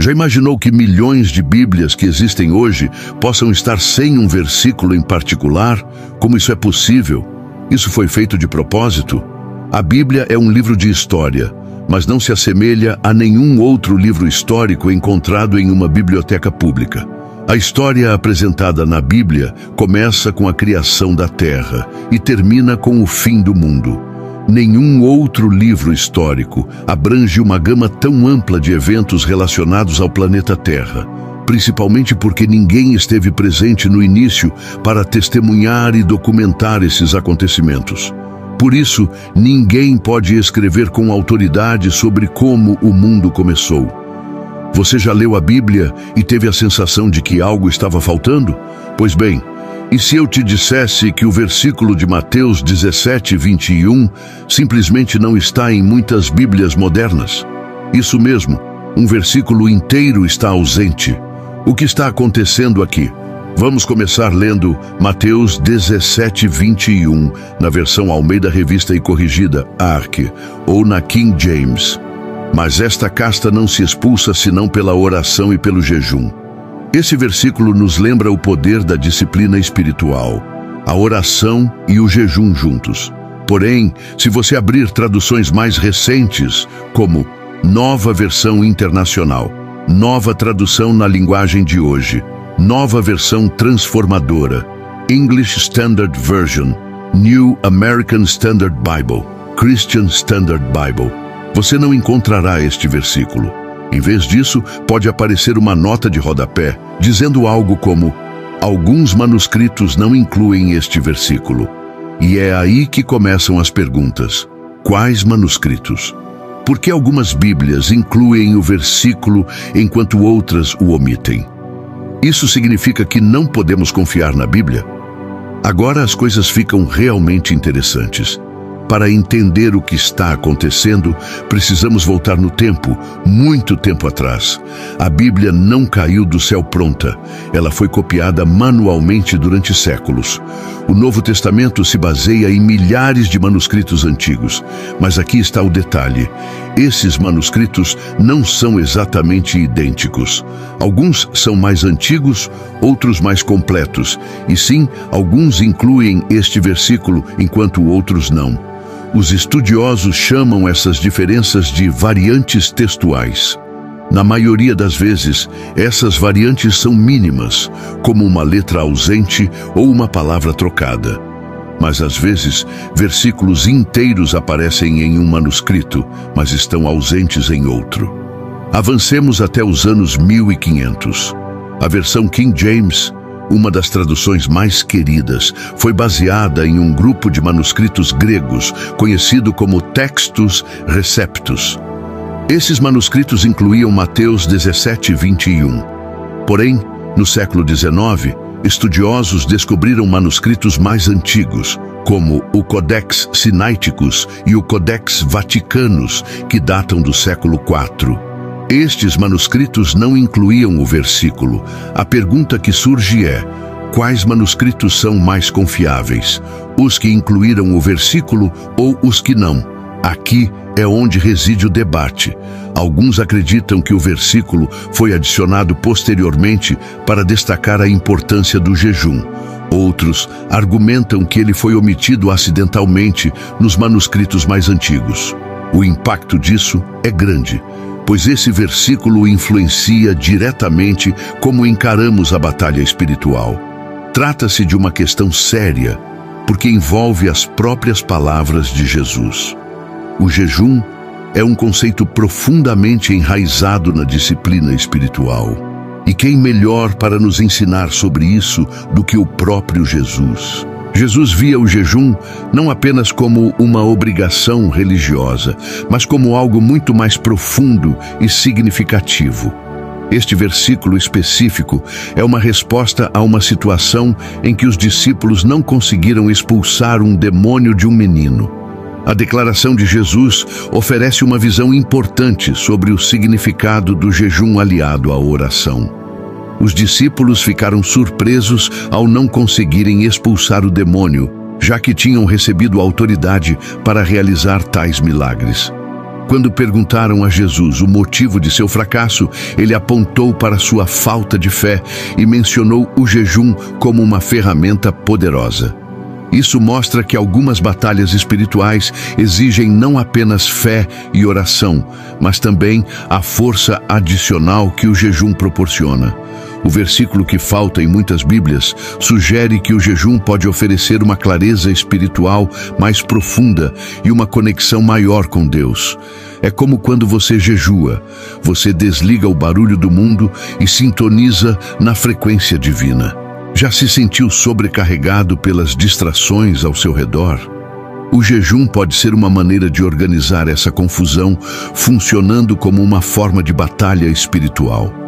Já imaginou que milhões de Bíblias que existem hoje possam estar sem um versículo em particular? Como isso é possível? Isso foi feito de propósito? A Bíblia é um livro de história, mas não se assemelha a nenhum outro livro histórico encontrado em uma biblioteca pública. A história apresentada na Bíblia começa com a criação da Terra e termina com o fim do mundo. Nenhum outro livro histórico abrange uma gama tão ampla de eventos relacionados ao planeta Terra, principalmente porque ninguém esteve presente no início para testemunhar e documentar esses acontecimentos. Por isso, ninguém pode escrever com autoridade sobre como o mundo começou. Você já leu a Bíblia e teve a sensação de que algo estava faltando? Pois bem, e se eu te dissesse que o versículo de Mateus 17:21 simplesmente não está em muitas Bíblias modernas? Isso mesmo, um versículo inteiro está ausente. O que está acontecendo aqui? Vamos começar lendo Mateus 17:21, na versão Almeida Revista e Corrigida, ARC, ou na King James. Mas esta casta não se expulsa senão pela oração e pelo jejum. Esse versículo nos lembra o poder da disciplina espiritual, a oração e o jejum juntos. Porém, se você abrir traduções mais recentes, como Nova Versão Internacional, Nova Tradução na Linguagem de Hoje, Nova Versão Transformadora, English Standard Version, New American Standard Bible, Christian Standard Bible, você não encontrará este versículo. Em vez disso, pode aparecer uma nota de rodapé, dizendo algo como: alguns manuscritos não incluem este versículo. E é aí que começam as perguntas. Quais manuscritos? Por que algumas Bíblias incluem o versículo enquanto outras o omitem? Isso significa que não podemos confiar na Bíblia? Agora as coisas ficam realmente interessantes. Para entender o que está acontecendo, precisamos voltar no tempo, muito tempo atrás. A Bíblia não caiu do céu pronta. Ela foi copiada manualmente durante séculos. O Novo Testamento se baseia em milhares de manuscritos antigos. Mas aqui está o detalhe. Esses manuscritos não são exatamente idênticos. Alguns são mais antigos, outros mais completos. E sim, alguns incluem este versículo, enquanto outros não. Os estudiosos chamam essas diferenças de variantes textuais. Na maioria das vezes, essas variantes são mínimas, como uma letra ausente ou uma palavra trocada. Mas às vezes, versículos inteiros aparecem em um manuscrito, mas estão ausentes em outro. Avancemos até os anos 1500. A versão King James, uma das traduções mais queridas, foi baseada em um grupo de manuscritos gregos, conhecido como Textus Receptus. Esses manuscritos incluíam Mateus 17:21. Porém, no século XIX, estudiosos descobriram manuscritos mais antigos, como o Codex Sinaiticus e o Codex Vaticanus, que datam do século IV. Estes manuscritos não incluíam o versículo. A pergunta que surge é: quais manuscritos são mais confiáveis? Os que incluíram o versículo ou os que não? Aqui é onde reside o debate. Alguns acreditam que o versículo foi adicionado posteriormente para destacar a importância do jejum. Outros argumentam que ele foi omitido acidentalmente nos manuscritos mais antigos. O impacto disso é grande, pois esse versículo influencia diretamente como encaramos a batalha espiritual. Trata-se de uma questão séria, porque envolve as próprias palavras de Jesus. O jejum é um conceito profundamente enraizado na disciplina espiritual. E quem melhor para nos ensinar sobre isso do que o próprio Jesus? Jesus via o jejum não apenas como uma obrigação religiosa, mas como algo muito mais profundo e significativo. Este versículo específico é uma resposta a uma situação em que os discípulos não conseguiram expulsar um demônio de um menino. A declaração de Jesus oferece uma visão importante sobre o significado do jejum aliado à oração. Os discípulos ficaram surpresos ao não conseguirem expulsar o demônio, já que tinham recebido autoridade para realizar tais milagres. Quando perguntaram a Jesus o motivo de seu fracasso, ele apontou para sua falta de fé e mencionou o jejum como uma ferramenta poderosa. Isso mostra que algumas batalhas espirituais exigem não apenas fé e oração, mas também a força adicional que o jejum proporciona. O versículo que falta em muitas Bíblias sugere que o jejum pode oferecer uma clareza espiritual mais profunda e uma conexão maior com Deus. É como quando você jejua, você desliga o barulho do mundo e sintoniza na frequência divina. Já se sentiu sobrecarregado pelas distrações ao seu redor? O jejum pode ser uma maneira de organizar essa confusão, funcionando como uma forma de batalha espiritual.